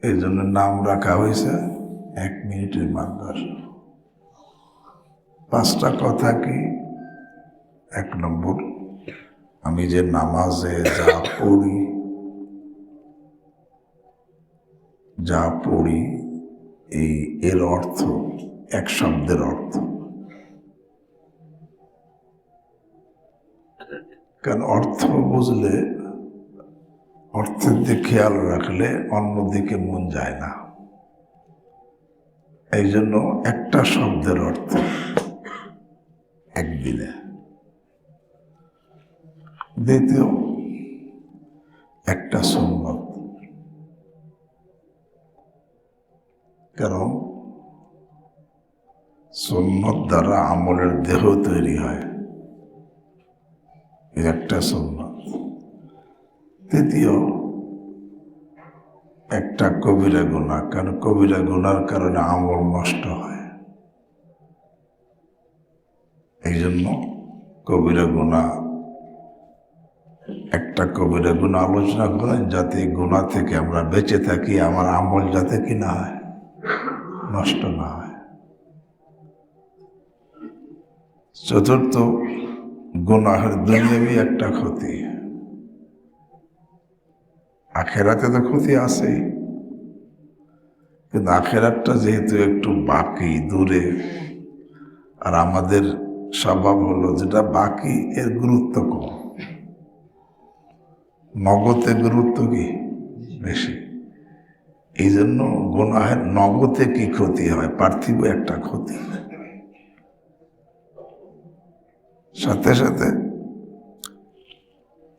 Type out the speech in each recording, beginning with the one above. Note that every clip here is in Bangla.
এই জন্য নাম রাখা হয়েছে 1 মিনিটের মাদ্রাসা। 5টা কথা কি? 1 নম্বর, আমি যে নামাজে যা পড়ি এর অর্থ, এক শব্দের অর্থ। কারণ অর্থ বুঝলে, অর্থের দিকে খেয়াল রাখলে অন্যদিকে মন যায় না। এই জন্য একটা শব্দের অর্থ একদিনে। দ্বিতীয়, একটা সুন্নত। কারণ সুন্নত দ্বারা আমলের দেহ তৈরি হয়, একটা সুন্নত। তৃতীয়, একটা কবিরা গুনাহ, কারণ কবিরা গুনার কারণে আমল নষ্ট হয়। এই জন্য কবিরা গুনাহ, একটা কবিরা গুনাহ আলোচনা করেন যাতে গুনাহ থেকে আমরা বেঁচে থাকি, আমার আমল যাতে কি না হয়, নষ্ট না হয়। চতুর্থ, গুনাহের দুনিয়াবি একটা ক্ষতি, আখেরাতে তো ক্ষতি আছেই, কিন্তু আখেরাতটা যেহেতু একটু বাকি, দূরে, আর আমাদের স্বভাব হলো যেটা বাকি এর গুরুত্ব কম, নগদে গুরুত্ব কি বেশি। এই জন্য গুনাহের নগদে কি ক্ষতি হয়, পার্থিব একটা ক্ষতি, সাথে সাথে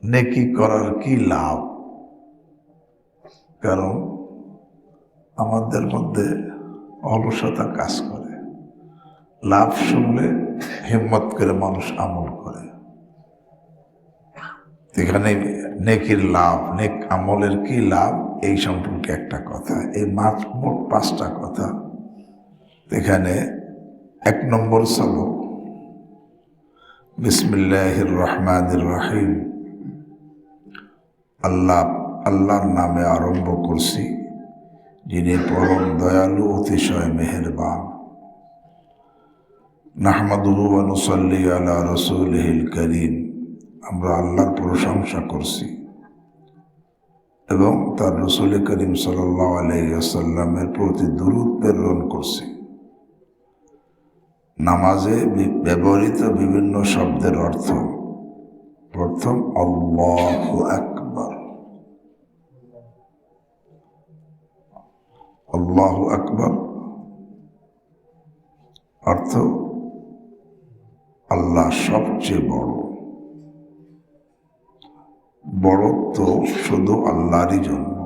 নেকি করার কি লাভ। কারণ আমাদের মধ্যে অলসতা কাজ করে, লাভ শুনলে হিম্মত করে মানুষ আমল করে। এখানে নেকির লাভ, নেক আমলের কি লাভ, এই সম্পর্কে একটা কথা। এই মোট 5টা কথা। এখানে 1 নম্বর সবক, বিসমিল্লাহির রহমানির রহিম। আল্লাহর নামে আরম্ভ করছি, যিনি পরম দয়ালু, অতিশয় মেহেরবান। নাহমাদুহু ওয়া নুসাল্লি আলা রাসূলিহিল কারীম। আমরা আল্লাহর প্রশংসা করছি এবং তার রাসূল করিম সাল্লাল্লাহু আলাইহি ওয়াসাল্লামের প্রতি দরুদ প্রেরণ করছি। নামাজে ব্যবহৃত বিভিন্ন শব্দের অর্থ, প্রথম আল্লাহু আকবার। আল্লাহু আকবার অর্থ আল্লাহ সবচেয়ে বড়। বড়ত্ব শুধু আল্লাহরই জন্য,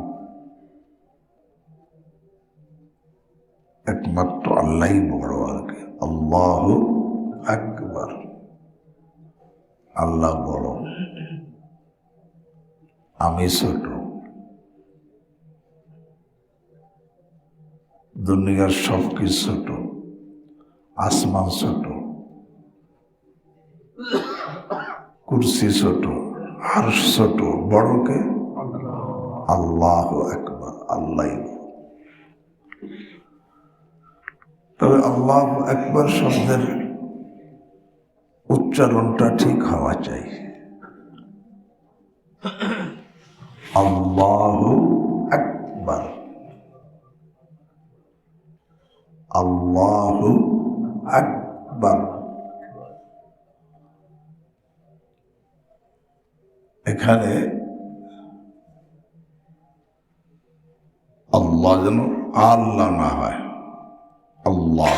একমাত্র আল্লাহই বড় আর কি। আল্লাহু আকবার, আল্লাহ বড়, আমি ছোট। দুনিয়ার সব কিছু ছোট, আসমান ছোট, কুরসি ছোট, আরশ ছোট, বড়কে আল্লাহু আকবার, আল্লাহ। তবে আল্লাহু আকবার শব্দের উচ্চারণটা ঠিক হওয়া চাই। আল্লাহু আকবার, আল্লাহু আকবার। এখানে আল্লাহ যেন আল্লাহ না হয়, আল্লাহ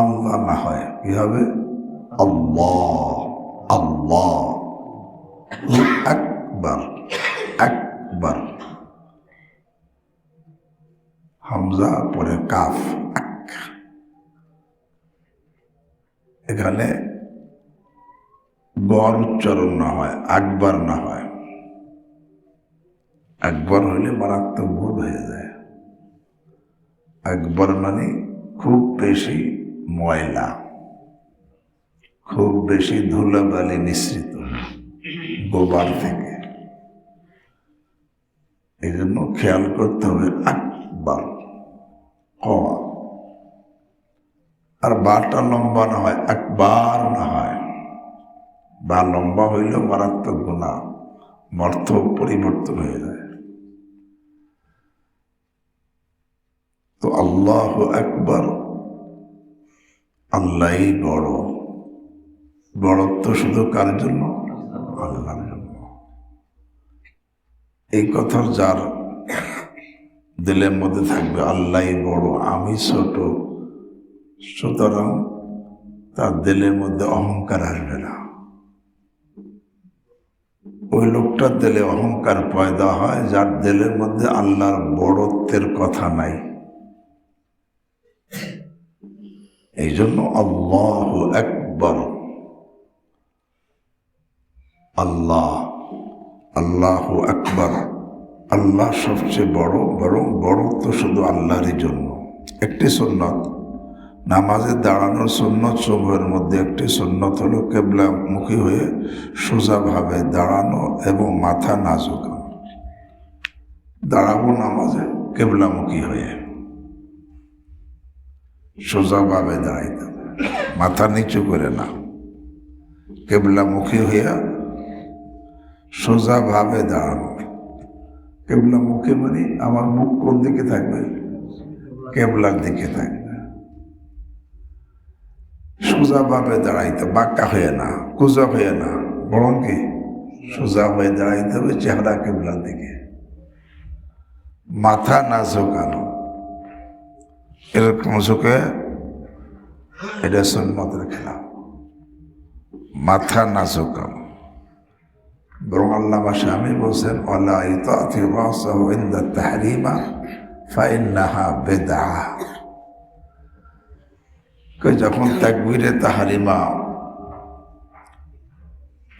আল্লাহ না হয়, কি হবে? আল্লাহ, আল্লাহ আকবার, আকবার, হামজা পরে কাফ, আক। এখানে গড় উচ্চারণ না হয়, আকবার না হয়। আকবার হইলে মারাত্মক ভুল হয়ে যায়। আকবার মানে খুব বেশি ময়লা, খুব বেশি ধুলাবালি মিশ্রিত গোবর থেকে। এই জন্য খেয়াল করতে হবে আকবার ক, আর বাটা লম্বা না হয়, আকবার না হয়। বা লম্বা হইলেও মারাত্মক গুনাহ, অর্থ পরিবর্তন হয়ে যায়। তো আল্লাহু আকবার, আল্লাহই বড়। বড়ত্ব শুধু কার জন্য? আল্লাহর জন্য। এই কথার যার দিলের মধ্যে থাকবে আল্লাহই বড়, আমি ছোট, সুতরাং তার দিলের মধ্যে অহংকার আসবে না। ওই লোকটার দিলে অহংকার পয়দা হয় যার দিলের মধ্যে আল্লাহর বড়ত্বের কথা নাই। এই জন্য আল্লাহু আকবার, আল্লাহ, আল্লাহু আকবার, আল্লাহ সবচেয়ে বড়, বরং বড়ত্ব শুধু আল্লাহরই জন্য। একটি সুন্নত, নামাজে দাঁড়ানোর সুন্নত সমূহের মধ্যে একটি সুন্নত হলো কেবলামুখী হয়ে সোজাভাবে দাঁড়ানো এবং মাথা না ঝুঁকানো। দাঁড়াবো নামাজে কেবলামুখী হয়ে, সোজাভাবে দাঁড়াইতে হবে, মাথা নিচু করে না, কেবলামুখী হইয়া সোজাভাবে দাঁড়ানো। কেবলামুখী মানে আমার মুখ কোন দিকে থাকবে? কেবলার দিকে থাকবে। সোজাভাবে দাঁড়াইতে, বাঁকা হয়ে না, কুজা হয়ে না, বরং কি সোজা হয়ে দাঁড়াইতে হবে, চেহারা কেবলার দিকে, মাথা না ঝোঁকানো। এরকম ঝুঁকে এটা সুন্নতের খেলাফ, মাথা না ঝোঁকানো। বরং আল্লামা শামী বলছেন ওয়ালা ইতাতি রাসাহু ইনদা তাহরিমা ফাইন্নাহা বিদআহ। যখন তাকবীরে তাহরিমা,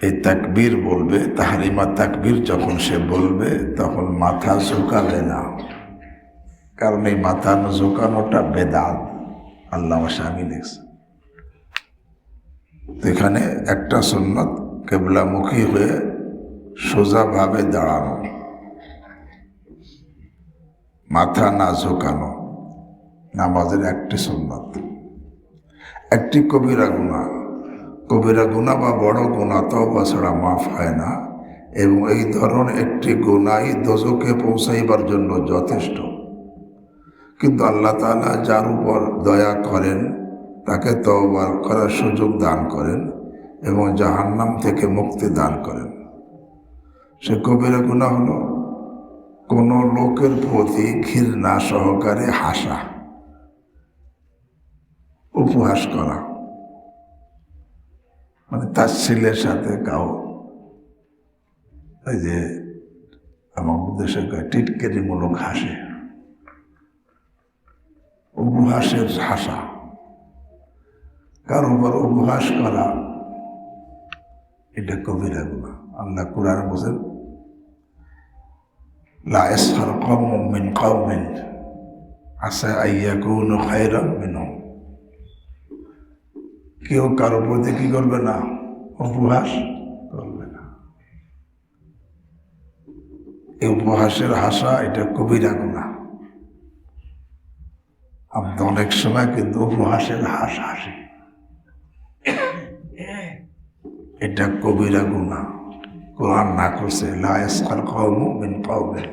এই তাকবীর বলবে, তাহরিমা তাকবীর যখন সে বলবে তখন মাথা ঝুঁকাবে না, কারণ এই মাথা ঝুঁকানোটা বেদাত। আল্লামা শামী লিখছে। এখানে একটা সুন্নত কেবলামুখী হয়ে সোজাভাবে দাঁড়ানো, মাথা না ঝুঁকানো, নামাজের একটি সুন্নত। একটি কবিরা গুনাহ, কবিরা গুনাহ বা বড় গুনাহ তওবা ছাড়া মাফ হয় না, এবং এই ধরনের একটি গুনাহই দোজখে পৌঁছাইবার জন্য যথেষ্ট। কিন্তু আল্লাহ তাআলা যার উপর দয়া করেন তাকে তওবা করার সুযোগ দান করেন এবং জাহান্নাম থেকে মুক্তি দান করেন। সে কবিরা গুনাহ হলো কোনো লোকের প্রতি ঘৃণা সহকারে হাসা, উপহাস করা, মানে তার ছেলের সাথে কাউ, ওই যে আমার দেশে টিটকারিমূলক হাসে, উপহাসের হাসা, কারো উপর উপহাস করা, এটা কবিরা গুনাহ। আল্লাহ কুরআন বলেন লা ইয়াসখার কওমুম মিন কওমিন আসা আইয়াকুনু খায়রাম মিনহুম। কেউ কারো প্রতি কি করবে না? উপহাস করবে না। এই উপহাসের হাসা এটা কবিরা গুনাহ। আমরা অনেক সময় কিন্তু উপহাসের হাস হাসি, এটা কবিরা গুনাহ। কোরআন না করছে লা ইয়াসখার কওমুম মিন কওমিন।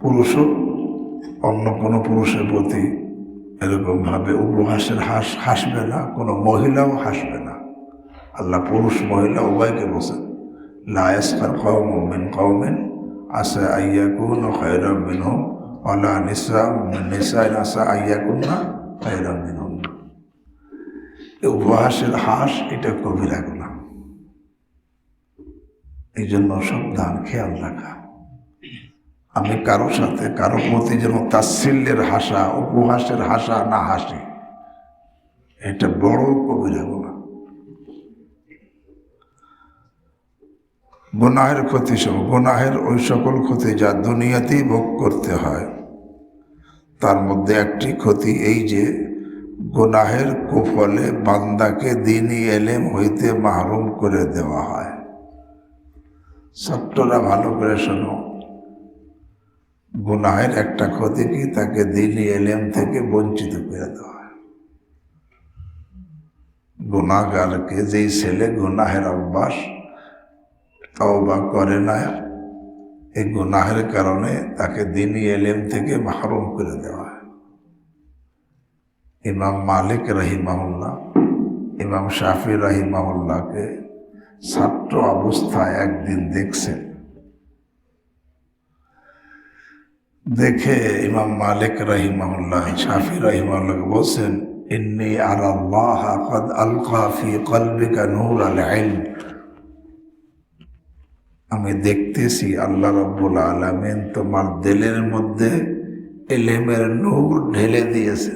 পুরুষও অন্য কোনো পুরুষের প্রতি এরকম ভাবে উপহাসের হাসবে না, কোনো মহিলাও হাসবে না। আল্লাহ পুরুষ মহিলা উভয়কে বলছেন লা ইয়াসখার কওমুম মিন কওমিন আসা আইয়াকুনু খায়রাম মিনহুম ওয়ালা নিসাউম মিন নিসাইন আসা আইয়াকুন্না খায়রাম মিনহুম। উপহাসের হাস এটা কবিরা গুনাহ। এই জন্য সাবধান, খেয়াল রাখা। আমি কারো সাথে কারো প্রতি যেন তাচ্ছিল্যের হাসা, উপহাসের হাসা না হাসি, এটা বড় কবিরা গুনাহ। গুনাহের ক্ষতি সব, গুনাহের ওই সকল ক্ষতি যা দুনিয়াতেই ভোগ করতে হয়, তার মধ্যে একটি ক্ষতি এই যে গুনাহের কুফলে বান্দাকে দ্বীনি ইলম হইতে মাহরুম করে দেওয়া হয়। ছাত্ররা ভালো করে শোনো, গুনাহের একটা ক্ষতি কি, তাকে দ্বীনি ইলম থেকে বঞ্চিত করে দেওয়া হয়। গুনাহগারকে, যেই ছেলে গুনাহের অভ্যাস তওবা করে না, এই গুনাহের কারণে তাকে দ্বীনি ইলম থেকে মাহরুম করে দেওয়া হয়। ইমাম মালিক রাহিমাহুল্লাহ, ইমাম শাফি রাহিমাহুল্লাহকে ছাত্র অবস্থায় একদিন দেখছেন। দেখে ইমাম মালিক রাহিমাহুল্লাহ শাফি রাহিমাহুল্লাহকে বলছেন, ইন্নী আরাল্লাহ ক্বাদ আলকা ফি কলবিকা নূর আল ইলম, আমি দেখতেছি আল্লাহ রাব্বুল আলামিন তোমার দিলের মধ্যে ইলমের নূর ঢেলে দিয়েছে।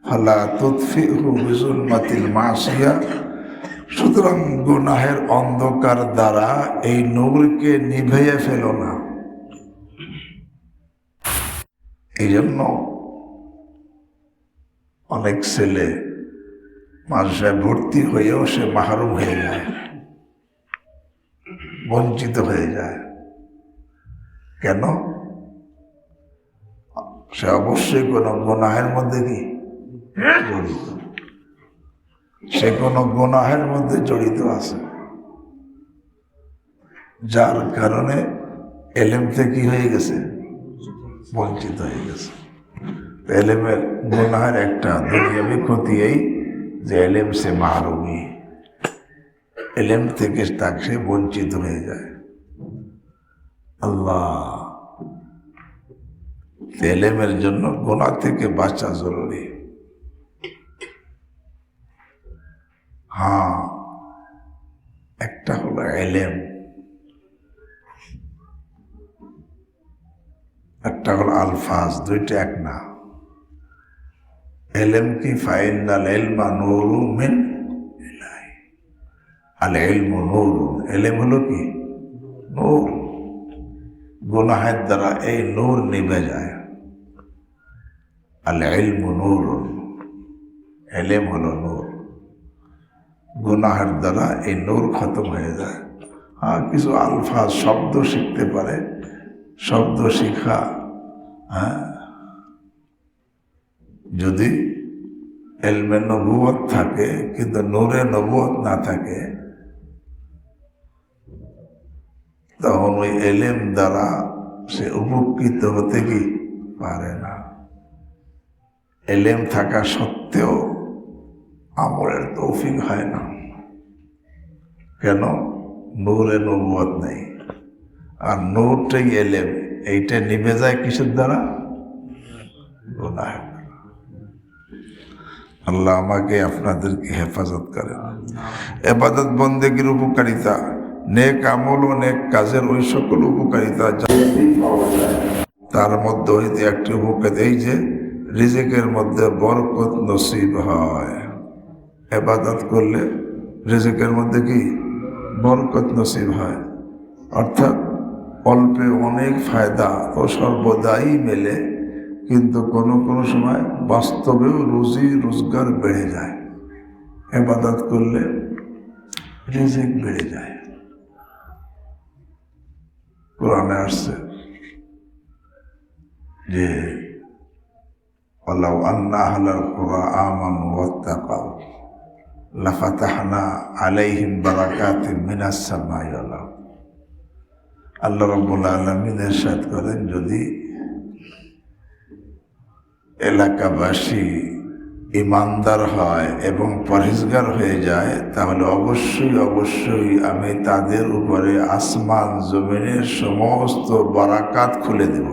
ফালা তুতফিহু বিজুলমাতিল মাসিয়া, সুতরাং গুনাহের অন্ধকার দ্বারা এই নূরকে নিভাইয়া ফেলো না। এই জন্য অনেক ছেলে মাদ্রাসায় ভর্তি হয়েও সে মাহরুম হয়ে যায়, বঞ্চিত হয়ে যায়। কেন? সে অবশ্যই কোনো গুনাহের মধ্যে কি জড়িত, সে কোনো গুনাহের মধ্যে জড়িত আছে, যার কারণে ইলম থেকে কি হয়ে গেছে, বঞ্চিত হয়ে গেছে। ইলমের গুনাহের একটা দুনিয়াবি ক্ষতি এই যে ইলম সে মাহরুমি, ইলম থেকে তাকে সে বঞ্চিত হয়ে যায়। আল্লাহ, ইলমের জন্য গুনাহ থেকে বাঁচা জরুরি। হ্যাঁ, একটা হলো ইলম, একটা হলো আলফাজ, দুইটা এক না। ইলম কি, ফাইনাল ইলমা নূরুম মিন ইলাহি, আল ইলমু নূরুন, ইলম হলো কি নূর, গুনাহের দ্বারা এই নূর নিভে যায়। আল ইলমু নূরুন, ইলম হলো নূর, গুনাহের দ্বারা এই নূর খতম হয়ে যায়। হ্যাঁ, কিছু আলফাজ শব্দ শিখতে পারে, শব্দ শিখা, হ্যাঁ, যদি ইলমে নবুয়ত থাকে কিন্তু নূরে নবুয়ত না থাকে, তখন ওই ইলম দ্বারা সে উপকৃত হতে কি পারে না। ইলম থাকা সত্ত্বেও আমলের তৌফিক হয় না। কেন? নূরে নবুয়ত নেই, আর নূরটাই ইলম, এইটা নিভে যায় কিসের দ্বারা? গুনাহের। আল্লাহ আমাকে আপনাদেরকে হেফাজত করেন। ইবাদত বন্দেগীর উপকারিতা, নেক আমল ও নেক কাজের ওই সকল উপকারিতা তার মধ্যে হইতে একটি উপকারিতা এই যে রিজিকের মধ্যে বরকত নসিব হয়। ইবাদত করলে রিজিকের মধ্যে কি বরকত নসিব হয়, অর্থাৎ অল্পে অনেক ফায়দা তো সর্বদাই মেলে, কিন্তু কোনো কোনো সময় বাস্তবেও রুজি রোজগার বেড়ে যায়। ইবাদত করলে রিজিক বেড়ে যায়। কোরআনে আসছে যে ওয়ালাউ আন্না আহলাল কুরআ আমানু ওয়াত্তাকাউ লাফাতাহনা আলাইহিম বারাকাতিম মিনাস সামাই ওয়াল আরদ। আল্লাহ রাব্বুল আলামিন ইরশাদ করেন, যদি এলাকাবাসী ইমানদার হয় এবং পরহেজগার হয়ে যায়, তাহলে অবশ্যই অবশ্যই আমি তাদের উপরে আসমান জমিনের সমস্ত বারাকাত খুলে দেব।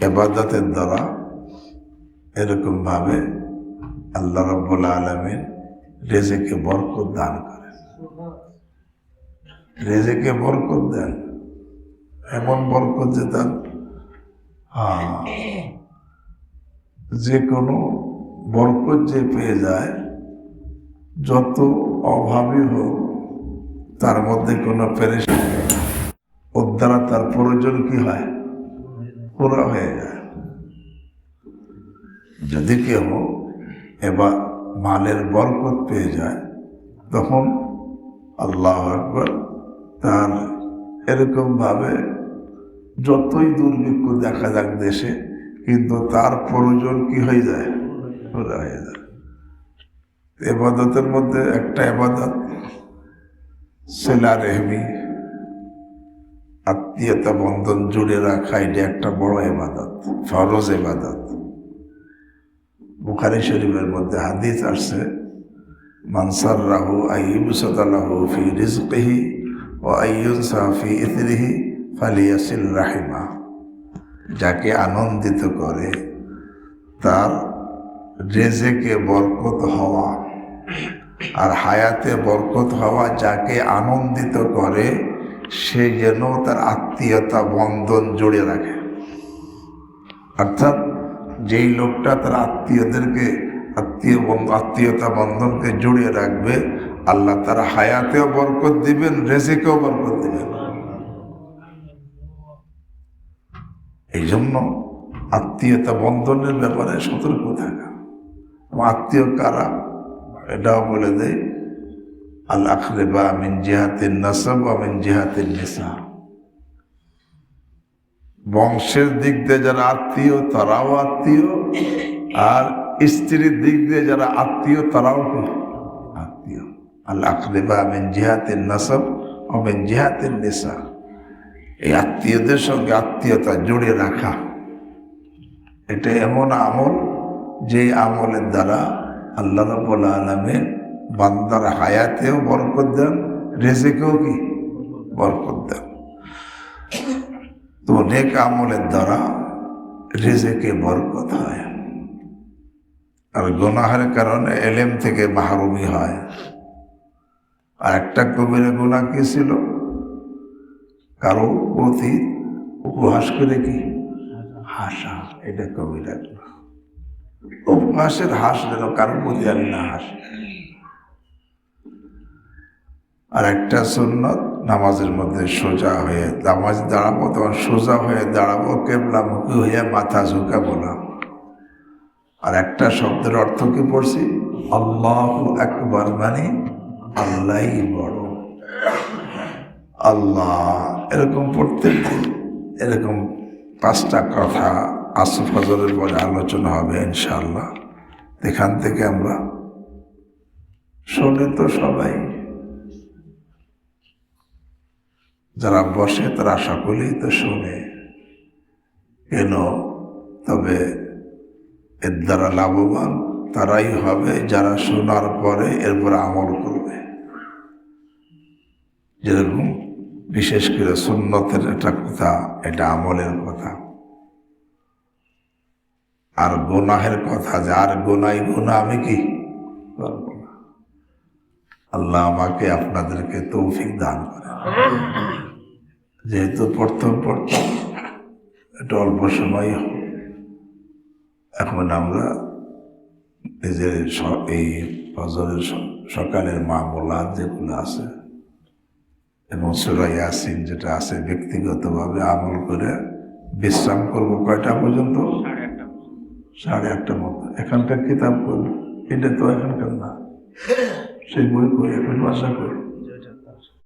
ইবাদতের দ্বারা এরকম ভাবে আল্লাহ রাব্বুল আলামিন রিজিকে বরকত দান করেন, রিজিকে বরকত দেন, এমন বরকত যে তার যে কোনো বরকত যে পেয়ে যায়, যত অভাবী হোক তার মধ্যে কোনো পেরেশানি নেই। ওর দ্বারা তার প্রয়োজন কি হয়, পুরা হয়ে যায়। যদি কেউ এবার মালের বরকত পেয়ে যায় তখন আল্লাহু আকবার, তার এরকম ভাবে যতই দুর্ভিক্ষ দেখা যাক দেশে, কিন্তু তার প্রয়োজন কি হয়ে যায়, পুরা হয়ে যায়। ইবাদতের মধ্যে একটা ইবাদত সিলা রহমি, আত্মীয়তা বন্ধন জুড়ে রাখা, এটা একটা বড় ইবাদত, ফরজ ইবাদত। বুখারী শরীফের মধ্যে হাদিস আসছে, মান সাররাহু আইয়ুবসাতা লাহু ফি রিজকিহি ওয়া আইয়ুনসা ফি ইথরিহি ফালিয়াসিল রাহিমা। যাকে আনন্দিত করে তার রেজেকে বরকত হওয়া আর হায়াতে বরকত হওয়া, যাকে আনন্দিত করে সে যেন তার আত্মীয়তা বন্ধন জুড়ে রাখে। অর্থাৎ যেই লোকটা তার আত্মীয়দেরকে আত্মীয়তা বন্ধনকে জুড়ে রাখবে, আল্লাহ তার হায়াতেও বরকত দিবেন, রেজেকেও বরকত দিবেন। এই জন্য আত্মীয়তা বন্ধনের ব্যাপারে সতর্ক থাকা। আত্মীয় কারা এটাও বলে দেয়, আল আখরিবা মিন জিহাতিন নাসাব ওয়া মিন জিহাতিন নিসা। বংশের দিক দিয়ে যারা আত্মীয় তারাও আত্মীয়, আর স্ত্রীর দিক দিয়ে যারা আত্মীয় তারাও আত্মীয়। আল আখরিবা মিন জিহাতিন নাসাব ওয়া মিন জিহাতিন নিসা। এই আত্মীয়দের সঙ্গে আত্মীয়তা জুড়ে রাখা, এটা এমন আমল যে আমলের দ্বারা আল্লাহ রাব্বুল আলামিন বান্দার হায়াতেও বরকত দেন, রিজিকেও কি বরকত দেন। তো নেক আমলের দ্বারা রিজিকে বরকত হয়, আর গুনাহের কারণে ইলম থেকে মাহরুমি হয়। আর একটা কবিরা গুনাহ কি ছিল, কারো প্রতি উপহাস করে কি হাসা, এটা কবিরা গুনাহ। উপহাসের হাস যেন কারোর প্রতি আমি না হাসি। আর একটা সুন্নত, নামাজের মধ্যে সোজা হয়ে নামাজ দাঁড়াবো, তখন সোজা হয়ে দাঁড়াবো, কেবলামুখী হয়ে মাথা ঝুঁকাবো না। আর একটা শব্দের অর্থ কি পড়ছি, আল্লাহু আকবার, মানে আল্লাহই বড়। আল্লাহ এরকম পড়তে, এরকম 5টা কথা আসর ফজরের পরে আলোচনা হবে ইনশাআল্লাহ। এখান থেকে আমরা শোনে তো সবাই, যারা বসে তারা সকলেই তো শোনে কেন, তবে এর দ্বারা লাভবান তারাই হবে যারা শোনার পরে এরপর আমল করবে। যেরকম বিশেষ করে সুন্নতের একটা কথা, এটা আমলের কথা। আর গুনাহের কথা, যার গুনাই গুনাহ আমি কি করব না। আল্লাহ আমাকে আপনাদেরকে তৌফিক দান করে। যেহেতু প্রথম এটা অল্প সময়, এখন আমরা নিজের এই ফজরের সকালের মামলাত যেগুলো আছে এবং সূরা ইয়াসিন যেটা আছে, ব্যক্তিগতভাবে আমল করে বিশ্রাম করব। কয়টা পর্যন্ত? 1:30 মতো। এখানকার কিতাব করব, এটা তো এখানকার না, সেই বই করি, এখন বাসা করি।